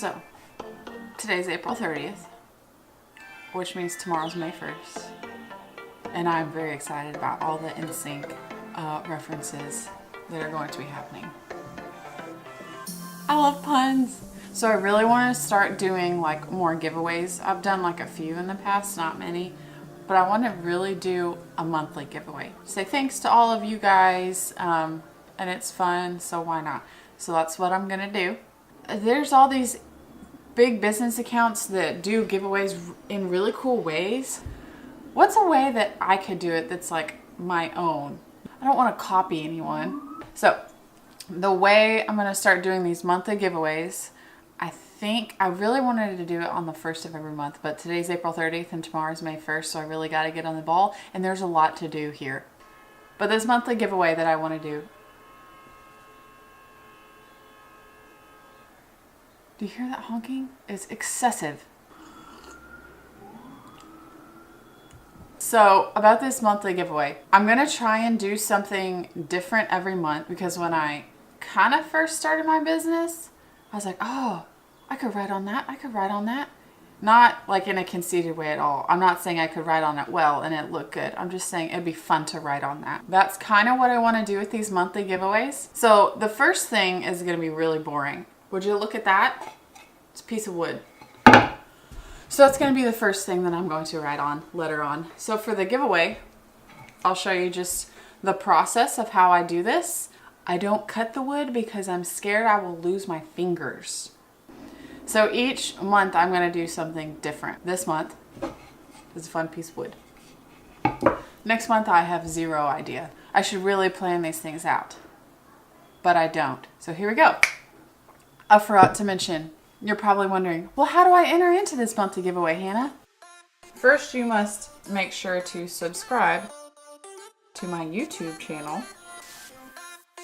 So, today's April 30th, which means tomorrow's May 1st. And I'm very excited about all the NSYNC references that are going to be happening. I love puns. So I really want to start doing like more giveaways. I've done like a few in the past, not many, but I want to really do a monthly giveaway. Say thanks to all of you guys, and it's fun, so why not? So that's what I'm gonna do. There's all these big business accounts that do giveaways in really cool ways. What's a way that I could do it that's like my own? I don't want to copy anyone. So the way I'm going to start doing these monthly giveaways, I think I really wanted to do it on the 1st of every month, but today's April 30th and tomorrow's May 1st, so I really got to get on the ball, and there's a lot to do here. But this monthly giveaway that I want to do you hear that honking? It's excessive. So about this monthly giveaway, I'm going to try and do something different every month, because when I kind of first started my business, I was like, oh, I could write on that. I could write on that. Not like in a conceited way at all. I'm not saying I could write on it well and it looked good. I'm just saying it'd be fun to write on that. That's kind of what I want to do with these monthly giveaways. So the first thing is going to be really boring. Would you look at that? It's a piece of wood. So that's going to be the first thing that I'm going to write on, letter on. So for the giveaway, I'll show you just the process of how I do this. I don't cut the wood because I'm scared I will lose my fingers. So each month I'm going to do something different. This month is a fun piece of wood. Next month I have zero idea. I should really plan these things out, but I don't. So here we go. I forgot to mention, you're probably wondering, well, how do I enter into this monthly giveaway, Hannah? First, you must make sure to subscribe to my YouTube channel.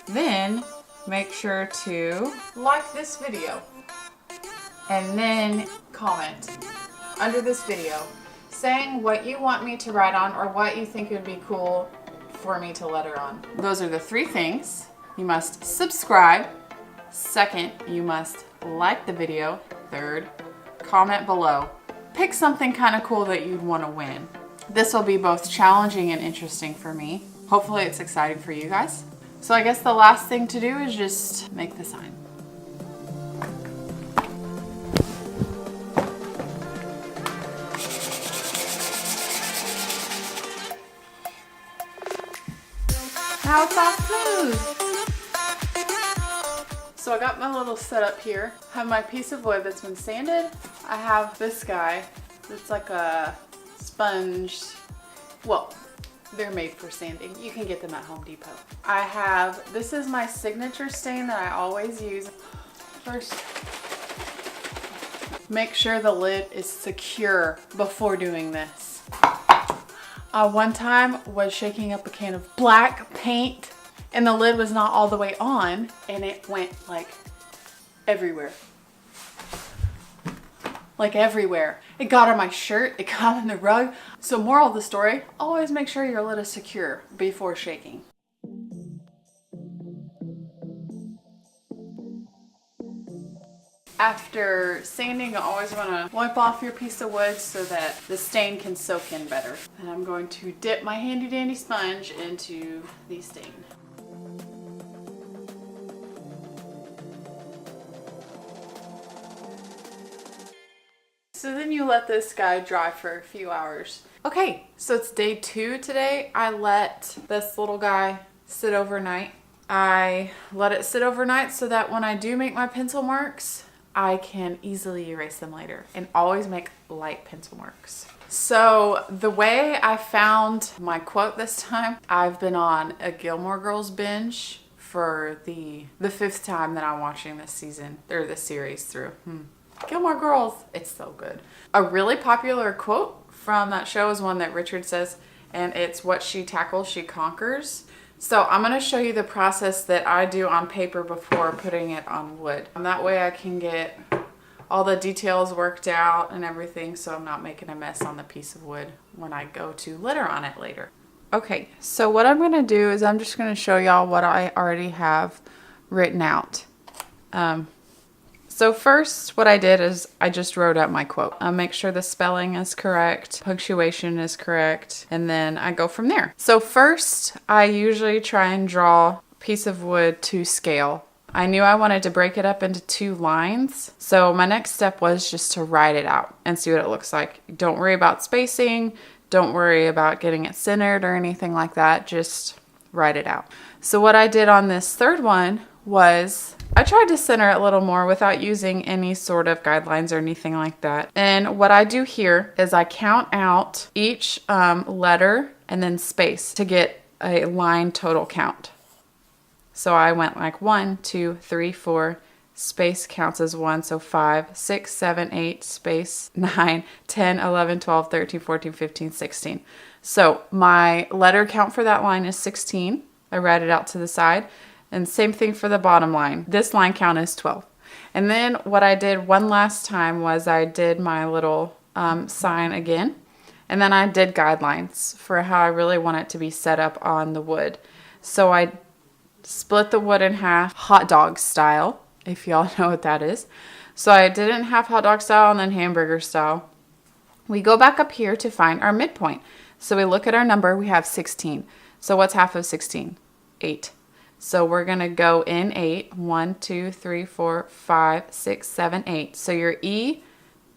Then, make sure to like this video. And then comment under this video saying what you want me to write on or what you think would be cool for me to letter on. Those are the three things. You must subscribe. Second, you must like the video. Third, comment below. Pick something kind of cool that you'd want to win. This will be both challenging and interesting for me. Hopefully it's exciting for you guys. So I guess the last thing to do is just make the sign. Now it's all smooth. So I got my little setup here. I have my piece of wood that's been sanded. I have this guy that's like a sponge. Well, they're made for sanding. You can get them at Home Depot. This is my signature stain that I always use. First, make sure the lid is secure before doing this. One time was shaking up a can of black paint and the lid was not all the way on and it went like everywhere. Like everywhere. It got on my shirt, it got on the rug. So moral of the story, always make sure your lid is secure before shaking. After sanding, you always want to wipe off your piece of wood so that the stain can soak in better. And I'm going to dip my handy dandy sponge into the stain. So then you let this guy dry for a few hours. Okay, so it's day 2 today. I let this little guy sit overnight. I let it sit overnight so that when I do make my pencil marks, I can easily erase them later, and always make light pencil marks. So the way I found my quote this time, I've been on a Gilmore Girls binge for the 5th time that I'm watching this season, or this series through. Gilmore Girls, it's so good. A really popular quote from that show is one that Richard says, and it's what she tackles, she conquers. So I'm going to show you the process that I do on paper before putting it on wood. And that way I can get all the details worked out and everything, so I'm not making a mess on the piece of wood when I go to letter on it later. Okay, so what I'm going to do is I'm just going to show y'all what I already have written out. So first, what I did is I just wrote out my quote. I'll make sure the spelling is correct, punctuation is correct, and then I go from there. So first, I usually try and draw a piece of wood to scale. I knew I wanted to break it up into 2 lines. So my next step was just to write it out and see what it looks like. Don't worry about spacing. Don't worry about getting it centered or anything like that. Just write it out. So what I did on this third one was I tried to center it a little more without using any sort of guidelines or anything like that. And what I do here is I count out each letter and then space to get a line total count. So I went like 1, 2, 3, 4, space counts as 1, so 5, 6, 7, 8, space 9, 10, 11, 12, 13, 14, 15, 16. So my letter count for that line is 16. I write it out to the side. And same thing for the bottom line. This line count is 12. And then what I did one last time was I did my little sign again. And then I did guidelines for how I really want it to be set up on the wood. So I split the wood in half, hot dog style, if y'all know what that is. So I did it in half hot dog style and then hamburger style. We go back up here to find our midpoint. So we look at our number, we have 16. So what's half of 16? 8. So we're going to go in 8. 1, 2, 3, 4, 5, 6, 7, 8. So your E,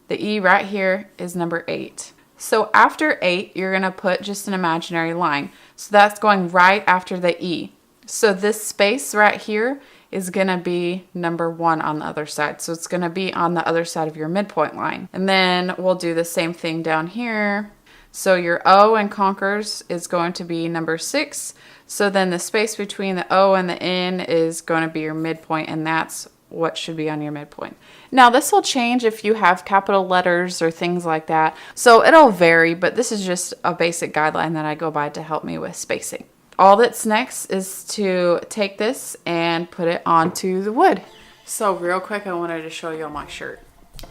the E right here is number 8. So after 8, you're going to put just an imaginary line. So that's going right after the E. So this space right here is going to be number 1 on the other side. So it's going to be on the other side of your midpoint line. And then we'll do the same thing down here. So your O in Conkers is going to be number 6. So then the space between the O and the N is going to be your midpoint, and that's what should be on your midpoint. Now this will change if you have capital letters or things like that. So it'll vary, but this is just a basic guideline that I go by to help me with spacing. All that's next is to take this and put it onto the wood. So real quick, I wanted to show you on my shirt.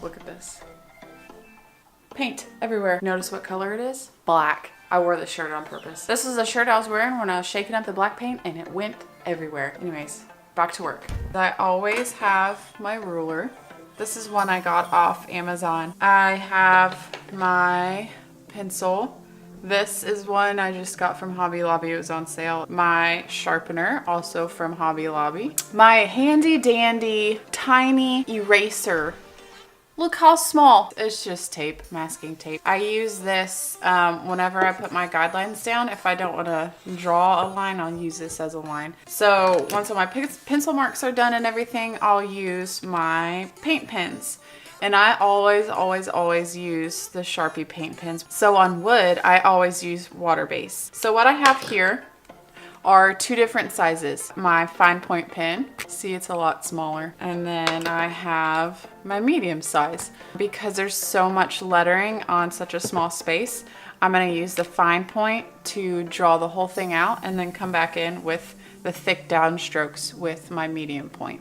Look at this. Paint everywhere. Notice what color it is? Black. I wore this shirt on purpose. This is the shirt I was wearing when I was shaking up the black paint and it went everywhere. Anyways, back to work. I always have my ruler. This is one I got off Amazon. I have my pencil. This is one I just got from Hobby Lobby. It was on sale. My sharpener, also from Hobby Lobby. My handy dandy tiny eraser. Look how small. It's just tape, masking tape. I use this whenever I put my guidelines down. If I don't want to draw a line, I'll use this as a line. So once all my pencil marks are done and everything, I'll use my paint pens. And I always use the Sharpie paint pens. So on wood, I always use water base. So what I have here are 2 different sizes. My fine point pen, see it's a lot smaller. And then I have my medium size. Because there's so much lettering on such a small space, I'm gonna use the fine point to draw the whole thing out and then come back in with the thick down strokes with my medium point.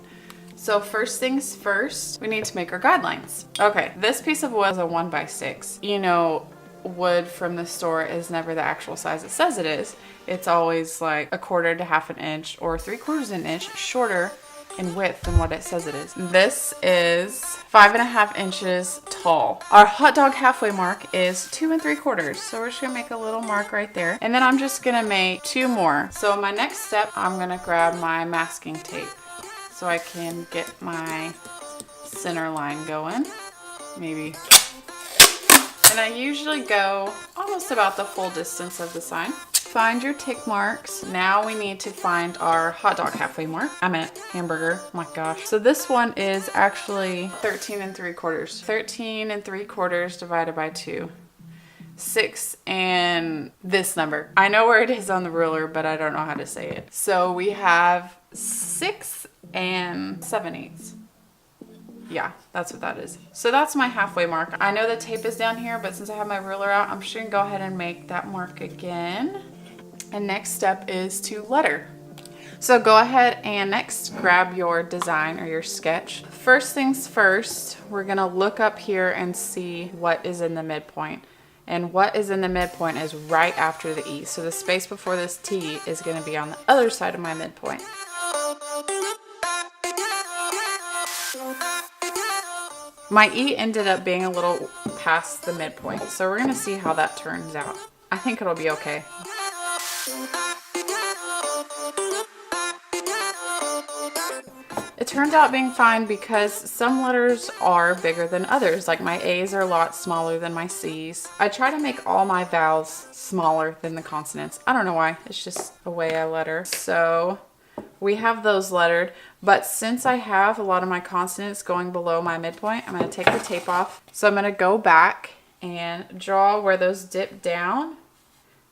So first things first, we need to make our guidelines. Okay, this piece of wood is a 1x6. You know, wood from the store is never the actual size it says it is. It's always like 1/4 to 1/2 inch or 3/4 an inch shorter in width than what it says it is. This is 5.5 inches tall. Our hot dog halfway mark is 2 3/4. So we're just gonna make a little mark right there. And then I'm just gonna make 2 more. So my next step, I'm gonna grab my masking tape so I can get my center line going, maybe. And I usually go almost about the full distance of the sign. Find your tick marks. Now we need to find our hot dog halfway mark. I meant hamburger, oh my gosh. So this one is actually 13 3/4. 13 3/4 divided by 2. 6 and this number. I know where it is on the ruler, but I don't know how to say it. So we have 6 7/8. Yeah, that's what that is. So that's my halfway mark. I know the tape is down here, but since I have my ruler out, I'm just gonna go ahead and make that mark again. And next step is to letter. So go ahead and next grab your design or your sketch. First things first, we're gonna look up here and see what is in the midpoint. And what is in the midpoint is right after the E. So the space before this T is gonna be on the other side of my midpoint. My E ended up being a little past the midpoint, so we're gonna see how that turns out. I think it'll be okay. It turned out being fine because some letters are bigger than others. Like my A's are a lot smaller than my C's. I try to make all my vowels smaller than the consonants. I don't know why, it's just the way I letter. So we have those lettered, but since I have a lot of my consonants going below my midpoint, I'm going to take the tape off. So I'm going to go back and draw where those dip down.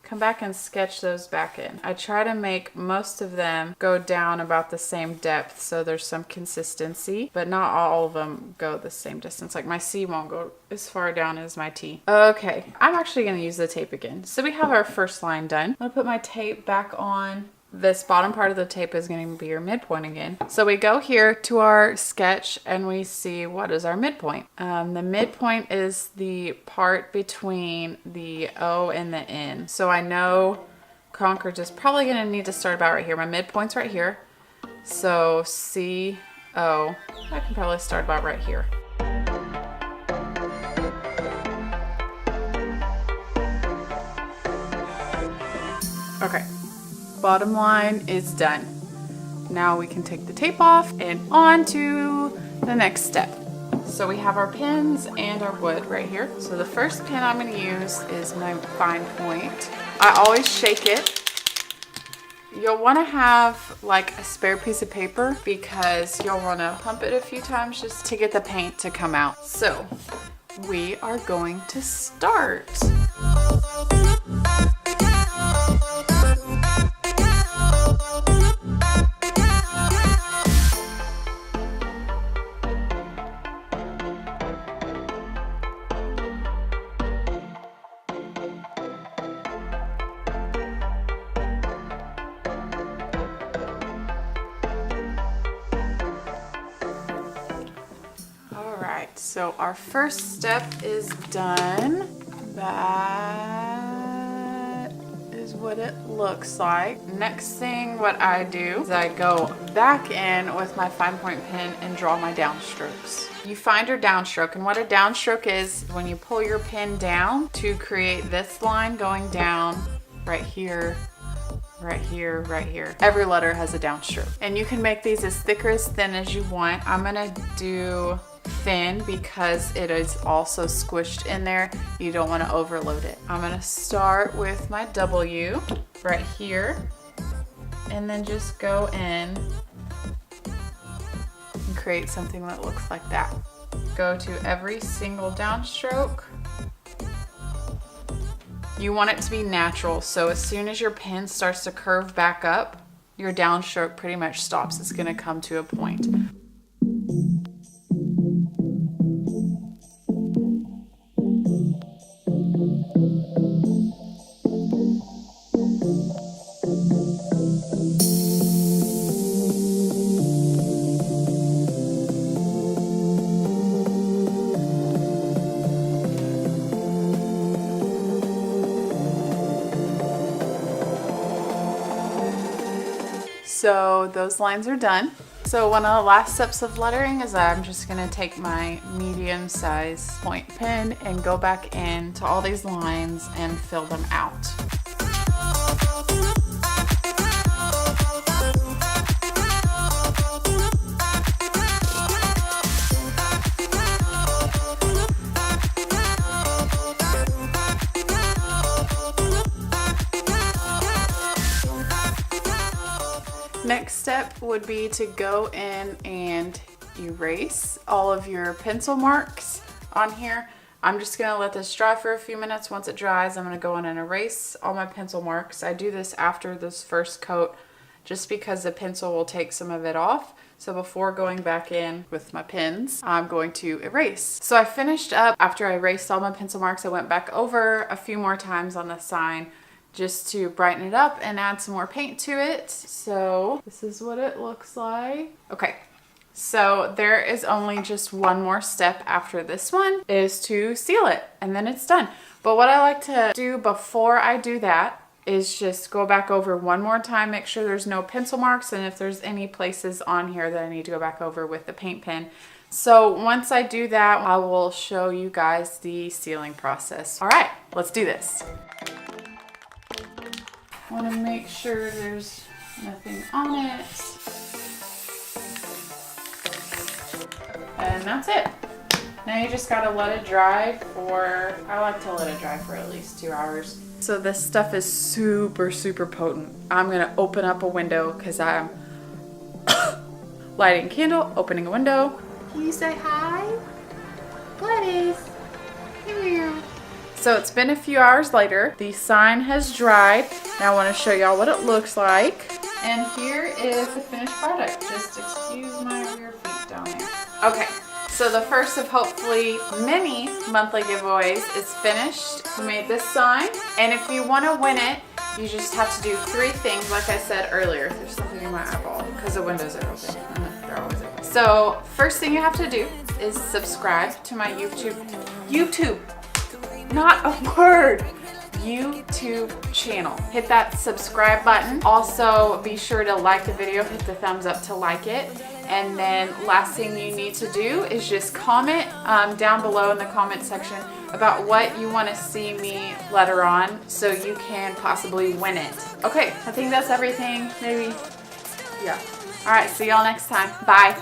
Come back and sketch those back in. I try to make most of them go down about the same depth so there's some consistency, but not all of them go the same distance. Like my C won't go as far down as my T. Okay, I'm actually going to use the tape again. So we have our first line done. I'm going to put my tape back on. This bottom part of the tape is going to be your midpoint again. So we go here to our sketch and we see what is our midpoint. The midpoint is the part between the O and the N. So I know Concord is probably going to need to start about right here. My midpoint's right here. So C, O, I can probably start about right here. Okay. Bottom line is done. Now we can take the tape off and on to the next step. So we have our pins and our wood right here. So the first pin I'm going to use is my fine point. I always shake it. You'll want to have like a spare piece of paper because you'll want to pump it a few times just to get the paint to come out. So we are going to start. So our first step is done. That is what it looks like. Next thing what I do is I go back in with my fine point pen and draw my downstrokes. You find your downstroke, and what a downstroke is when you pull your pen down to create this line going down right here, right here, right here. Every letter has a downstroke. And you can make these as thick or as thin as you want. I'm gonna do thin because it is also squished in there. You don't want to overload it. I'm going to start with my W right here and then just go in and create something that looks like that. Go to every single downstroke. You want it to be natural, so as soon as your pen starts to curve back up, your downstroke pretty much stops. It's going to come to a point. So those lines are done. So one of the last steps of lettering is I'm just gonna take my medium size point pen and go back into all these lines and fill them out. Next step would be to go in and erase all of your pencil marks on here. I'm just gonna let this dry for a few minutes. Once it dries, I'm gonna go in and erase all my pencil marks. I do this after this first coat just because the pencil will take some of it off. So before going back in with my pens, I'm going to erase. So I finished up after I erased all my pencil marks. I went back over a few more times on the sign just to brighten it up and add some more paint to it. So this is what it looks like. Okay, so there is only just one more step after this one, is to seal it, and then it's done. But what I like to do before I do that is just go back over one more time, make sure there's no pencil marks, and if there's any places on here that I need to go back over with the paint pen, So once I do that, I will show you guys the sealing process. All right, let's do this. Want to make sure there's nothing on it. And that's it. Now you just gotta let it dry for, I like to let it dry for at least 2 hours. So this stuff is super, super potent. I'm gonna open up a window because I'm lighting a candle, opening a window. Can you say hi? Gladys, come here. So it's been a few hours later. The sign has dried. Now I want to show y'all what it looks like. And here is the finished product. Just excuse my weird feet down there. Okay, so the first of hopefully many monthly giveaways is finished. We made this sign. And if you want to win it, you just have to do 3 things, like I said earlier. There's something in my eyeball because the windows are open. They're always open. So first thing you have to do is subscribe to my YouTube, not a word, YouTube channel. Hit that subscribe button. Also be sure to like the video, hit the thumbs up to like it. And then last thing you need to do is just comment down below in the comment section about what you want to see me letter on so you can possibly win it. Okay, I think that's everything. Maybe, yeah. All right, see y'all next time. Bye.